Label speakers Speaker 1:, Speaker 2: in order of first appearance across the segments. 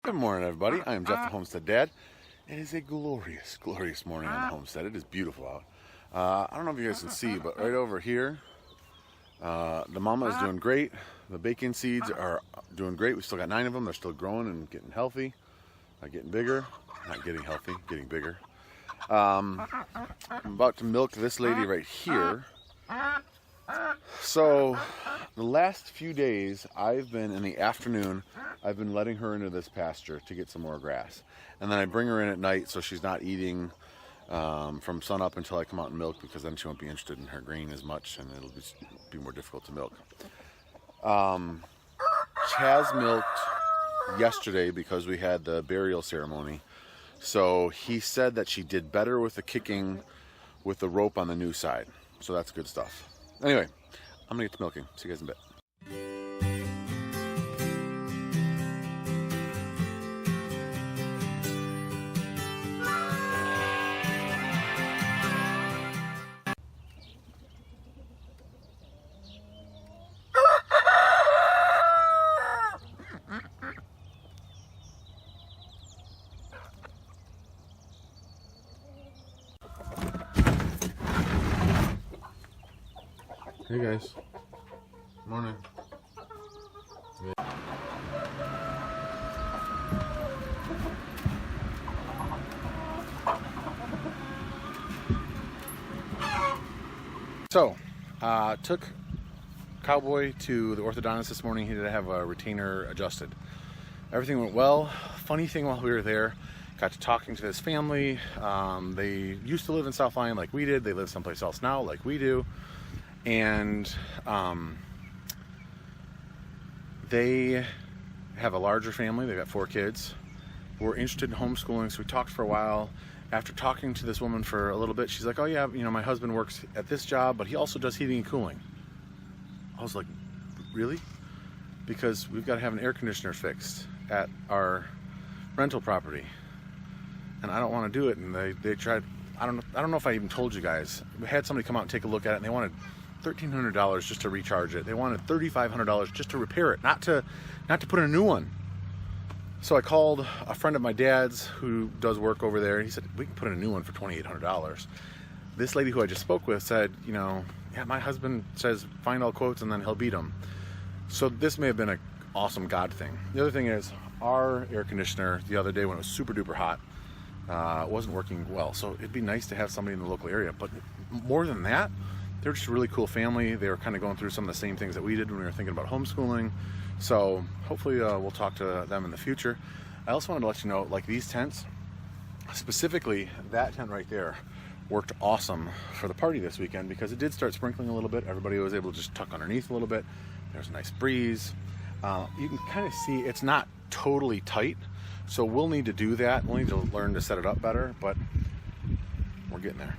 Speaker 1: Good morning, everybody. I am Jeff, the Homestead Dad. It is a glorious, glorious morning on the homestead. It is beautiful out. I don't know if you guys can see, but right over here, the mama is doing great. The bacon seeds are doing great. We still got 9 of them. They're still growing and getting healthy, getting bigger. Not getting healthy, getting bigger. I'm about to milk this lady right here. So the last few days, I've been in the afternoon, I've been letting her into this pasture to get some more grass. And then I bring her in at night so she's not eating from sun up until I come out and milk, because then she won't be interested in her grain as much and it'll be more difficult to milk. Chaz milked yesterday because we had the burial ceremony. So he said that she did better with the kicking with the rope on the new side. So that's good stuff. Anyway, I'm gonna get to milking. See you guys in a bit. Hey guys, morning. So, took Cowboy to the orthodontist this morning. He did have a retainer adjusted. Everything went well. Funny thing, while we were there, got to talking to his family. They used to live in South Lyon like we did. They live someplace else now like we do. And they have a larger family. They've got 4 kids. We're interested in homeschooling, so we talked for a while. After talking to this woman for a little bit, she's like, oh yeah, you know, my husband works at this job, but he also does heating and cooling. I was like, really? Because we've got to have an air conditioner fixed at our rental property, and I don't want to do it. And they tried. I don't know if I even told you guys. We had somebody come out and take a look at it, and they wanted $1,300 just to recharge it. They wanted $3,500 just to repair it, not to put in a new one. So I called a friend of my dad's who does work over there. He said, we can put in a new one for $2,800. This lady who I just spoke with said, you know, yeah, my husband says find all quotes and then he'll beat them. So this may have been an awesome God thing. The other thing is, our air conditioner the other day when it was super duper hot, wasn't working well. So it'd be nice to have somebody in the local area. But more than that, they're just a really cool family. They were kind of going through some of the same things that we did when we were thinking about homeschooling. So hopefully we'll talk to them in the future. I also wanted to let you know, like these tents, specifically that tent right there, worked awesome for the party this weekend because it did start sprinkling a little bit. Everybody was able to just tuck underneath a little bit. There's a nice breeze. You can kind of see it's not totally tight. So we'll need to do that. We'll need to learn to set it up better, but we're getting there.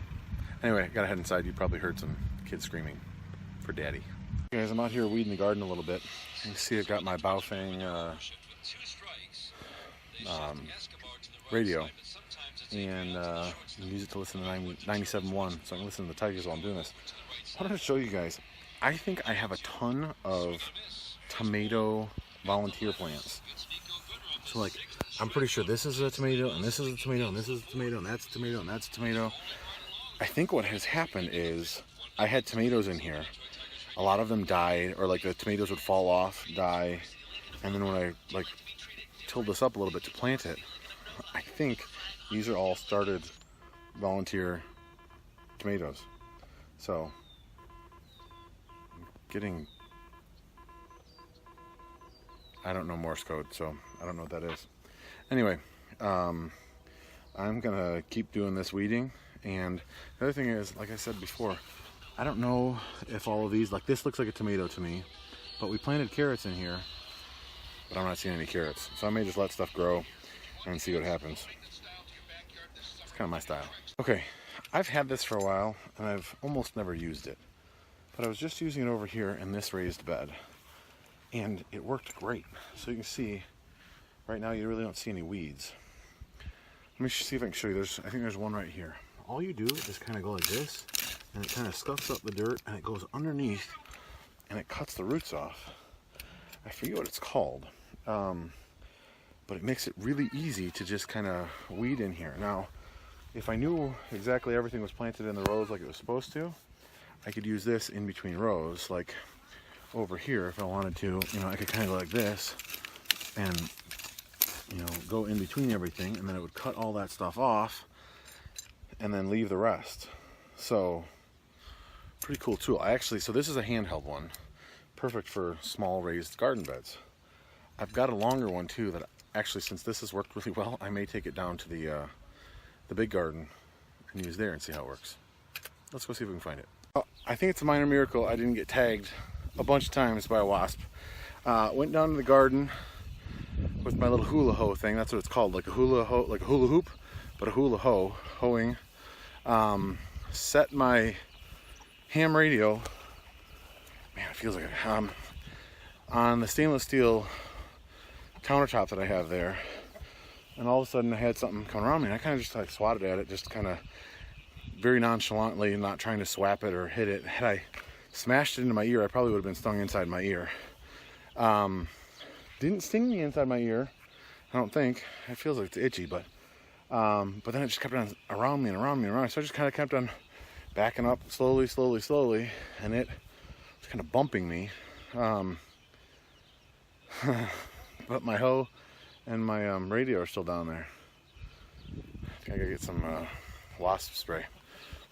Speaker 1: Anyway, gotta head inside. You probably heard some kids screaming for daddy. Okay, guys, I'm out here weeding the garden a little bit. You can see I've got my Baofeng radio, and you use it to listen to 97.1, so I can listen to the Tigers while I'm doing this. I wanted to show you guys, I think I have a ton of tomato volunteer plants. So like, I'm pretty sure this is a tomato, and this is a tomato, and this is a tomato, and that's a tomato, and that's a tomato. I think what has happened is I had tomatoes in here. A lot of them died, or like the tomatoes would fall off, die, and then when I like tilled this up a little bit to plant it, I think these are all started volunteer tomatoes. So I'm getting, I don't know Morse code, so I don't know what that is. Anyway, I'm gonna keep doing this weeding. And the other thing is, like I said before, I don't know if all of these, like this looks like a tomato to me, but we planted carrots in here, but I'm not seeing any carrots. So I may just let stuff grow and see what happens. It's kind of my style. Okay, I've had this for a while and I've almost never used it, but I was just using it over here in this raised bed and it worked great. So you can see right now you really don't see any weeds. Let me see if I can show you. I think there's one right here. All you do is kind of go like this, and it kind of scuffs up the dirt, and it goes underneath, and it cuts the roots off. I forget what it's called. but it makes it really easy to just kind of weed in here. Now, if I knew exactly everything was planted in the rows like it was supposed to, I could use this in between rows, like over here if I wanted to. You know, I could kind of go like this and, you know, go in between everything, and then it would cut all that stuff off and then leave the rest. So, pretty cool tool. So this is a handheld one, perfect for small raised garden beds. I've got a longer one too that actually, since this has worked really well, I may take it down to the big garden and use there and see how it works. Let's go see if we can find it. I think it's a minor miracle I didn't get tagged a bunch of times by a wasp. Went down to the garden with my little hula-ho thing. That's what it's called, like a hula-ho, like a hula hoop, but a hula-ho, hoeing. Set my ham radio, man, it feels like it, on the stainless steel countertop that I have there, and all of a sudden I had something come around me, and I kind of just like swatted at it, just kind of very nonchalantly, not trying to swap it or hit it. Had I smashed it into my ear, I probably would have been stung inside my ear. Didn't sting me inside my ear, I don't think. It feels like it's itchy, but then it just kept on around me and around me and around me. So I just kind of kept on backing up slowly, and it was kind of bumping me. But my hoe and my radio are still down there. I think I gotta get some wasp spray.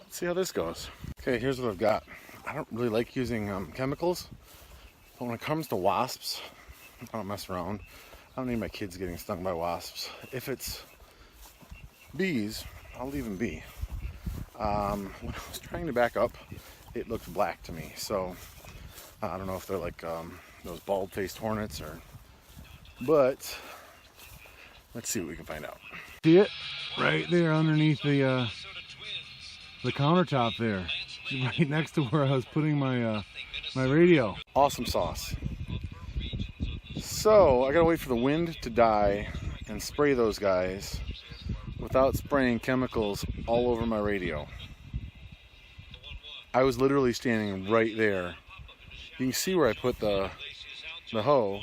Speaker 1: Let's see how this goes. Okay, here's what I've got. I don't really like using chemicals, but when it comes to wasps, I don't mess around. I don't need my kids getting stung by wasps. If it's bees, I'll leave them be. When I was trying to back up, it looked black to me, so I don't know if they're like those bald-faced hornets or, but let's see what we can find out. See it right there underneath the countertop there, right next to where I was putting my my radio. Awesome sauce. So I gotta wait for the wind to die and spray those guys without spraying chemicals all over my radio. I was literally standing right there. You can see where I put the hoe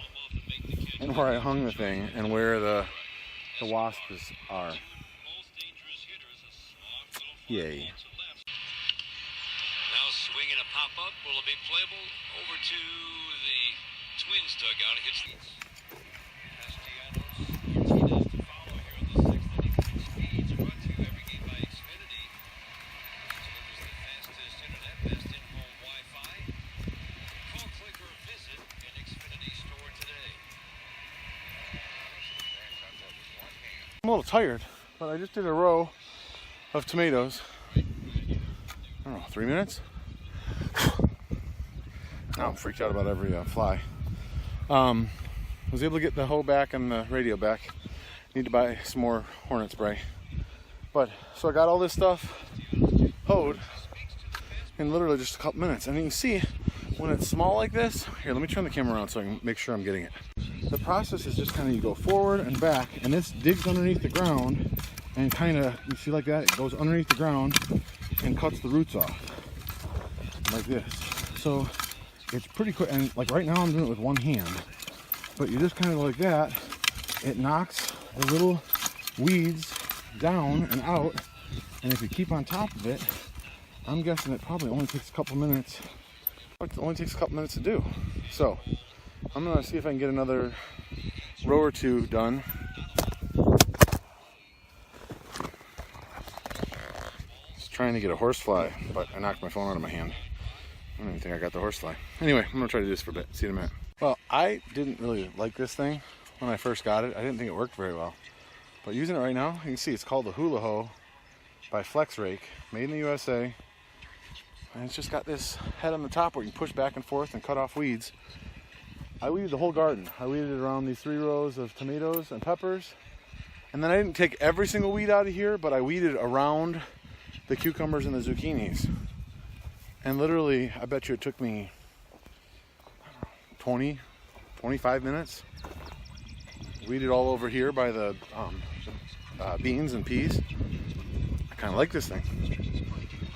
Speaker 1: and where I hung the thing and where the wasps are. Yay.
Speaker 2: Now swinging a pop-up, will it be playable over to the Twins dugout? It hits the Castellanos. To follow here on the sixth inning. Speeds brought to you every game by Xfinity. Delivers the fastest internet, best in-home Wi-Fi. Call, click, or visit an Xfinity store today.
Speaker 1: I'm a little tired, but I just did a row of tomatoes. I don't know, 3 minutes? Now I'm freaked out about every fly. Was able to get the hoe back and the radio back. Need to buy some more hornet spray. But, so I got all this stuff hoed in literally just a couple minutes. And you can see, when it's small like this, here, let me turn the camera around so I can make sure I'm getting it. The process is just kind of, you go forward and back, and this digs underneath the ground, and kind of, you see like that, it goes underneath the ground and cuts the roots off, like this. So it's pretty quick, and like right now I'm doing it with one hand, but you just kind of like that, it knocks the little weeds down and out, and if you keep on top of it, I'm guessing it probably only takes a couple minutes. It only takes a couple minutes to do. So I'm gonna see if I can get another row or two done. Just trying to get a horsefly, but I knocked my phone out of my hand. I don't even think I got the horsefly. Anyway, I'm gonna try to do this for a bit. See you in a minute. Well, I didn't really like this thing when I first got it. I didn't think it worked very well. But using it right now, you can see it's called the Hula-Ho by Flex Rake, made in the USA. And it's just got this head on the top where you can push back and forth and cut off weeds. I weeded the whole garden. I weeded around these 3 rows of tomatoes and peppers. And then I didn't take every single weed out of here, but I weeded around the cucumbers and the zucchinis. And literally, I bet you it took me 20, 25 minutes. Weeded all over here by the beans and peas. I kind of like this thing.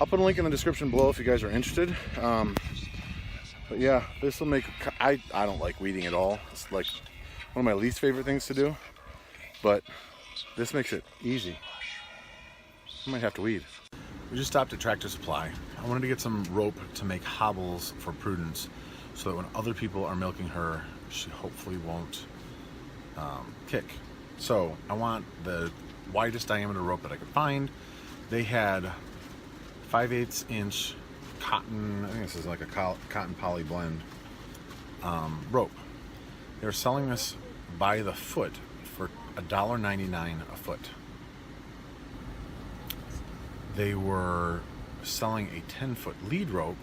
Speaker 1: I'll put a link in the description below if you guys are interested. But yeah, this will make, I don't like weeding at all. It's like one of my least favorite things to do. but this makes it easy. I might have to weed. We just stopped at Tractor Supply. I wanted to get some rope to make hobbles for Prudence so that when other people are milking her, she hopefully won't kick. So I want the widest diameter rope that I could find. They had 5/8 inch cotton, I think this is like a cotton poly blend rope. They're selling this by the foot for $1.99 a foot. They were selling a 10-foot lead rope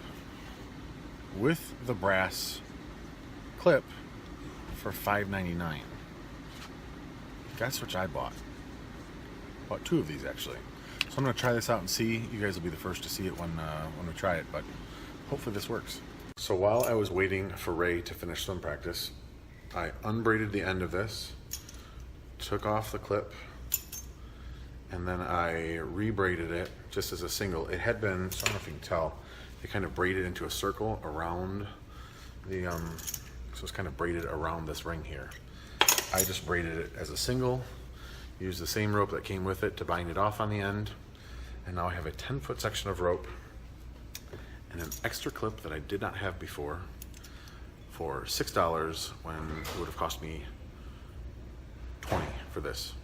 Speaker 1: with the brass clip for $5.99. That's what I bought. Bought 2 of these actually. So I'm gonna try this out and see. You guys will be the first to see it when we try it, but hopefully this works. So while I was waiting for Ray to finish swim practice, I unbraided the end of this, took off the clip, and then I rebraided it just as a single. It had been, so I don't know if you can tell, they kind of braided into a circle around the, so it's kind of braided around this ring here. I just braided it as a single, used the same rope that came with it to bind it off on the end, and now I have a 10-foot section of rope and an extra clip that I did not have before for $6 when it would have cost me $20 for this.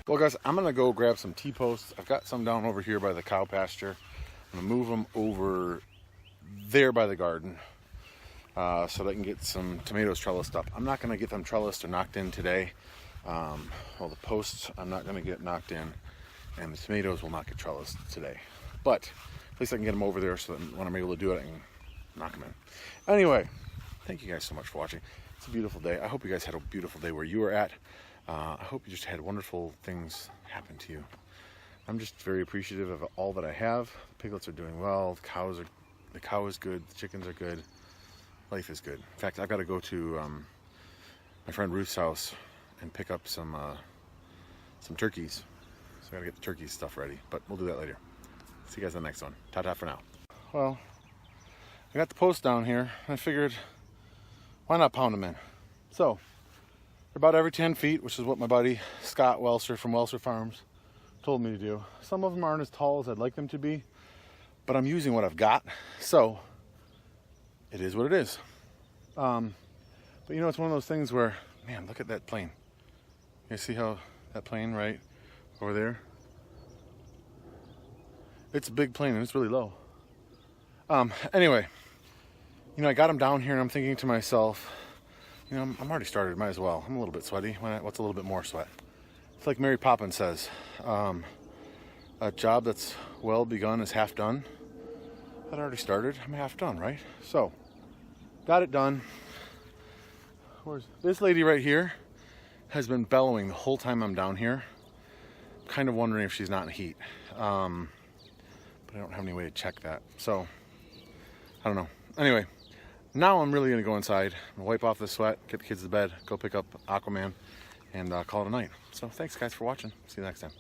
Speaker 1: Well guys, I'm gonna go grab some T-posts. I've got some down over here by the cow pasture. I'm gonna move them over there by the garden so that I can get some tomatoes trellised up. I'm not gonna get them trellised or knocked in today. Well, the posts I'm not gonna get knocked in, and the tomatoes will not get trellised today. But at least I can get them over there so that when I'm able to do it, I can knock them in. Anyway, thank you guys so much for watching. It's a beautiful day. I hope you guys had a beautiful day where you were at. I hope you just had wonderful things happen to you. I'm just very appreciative of all that I have. The piglets are doing well. The cow is good. The chickens are good. Life is good. In fact, I've got to go to my friend Ruth's house and pick up some turkeys. So I got to get the turkey stuff ready, but we'll do that later. See you guys in the next one. Ta-ta for now. Well, I got the post down here. I figured, why not pound them in? So, they're about every 10 feet, which is what my buddy Scott Welser from Welser Farms told me to do. Some of them aren't as tall as I'd like them to be, but I'm using what I've got, so it is what it is. But you know, it's one of those things where, man, look at that plane. You see how that plane right over there? It's a big plane and it's really low. Anyway, you know, I got them down here and I'm thinking to myself, you know, I'm already started, might as well. I'm a little bit sweaty. What's a little bit more sweat? It's like Mary Poppins says, a job that's well begun is half done. That already started, I'm half done, right? So, got it done. This lady right here has been bellowing the whole time I'm down here. I'm kind of wondering if she's not in heat. But I don't have any way to check that. So, I don't know. Anyway, now I'm really going to go inside, wipe off the sweat, get the kids to bed, go pick up Aquaman, and call it a night. So thanks guys for watching. See you next time.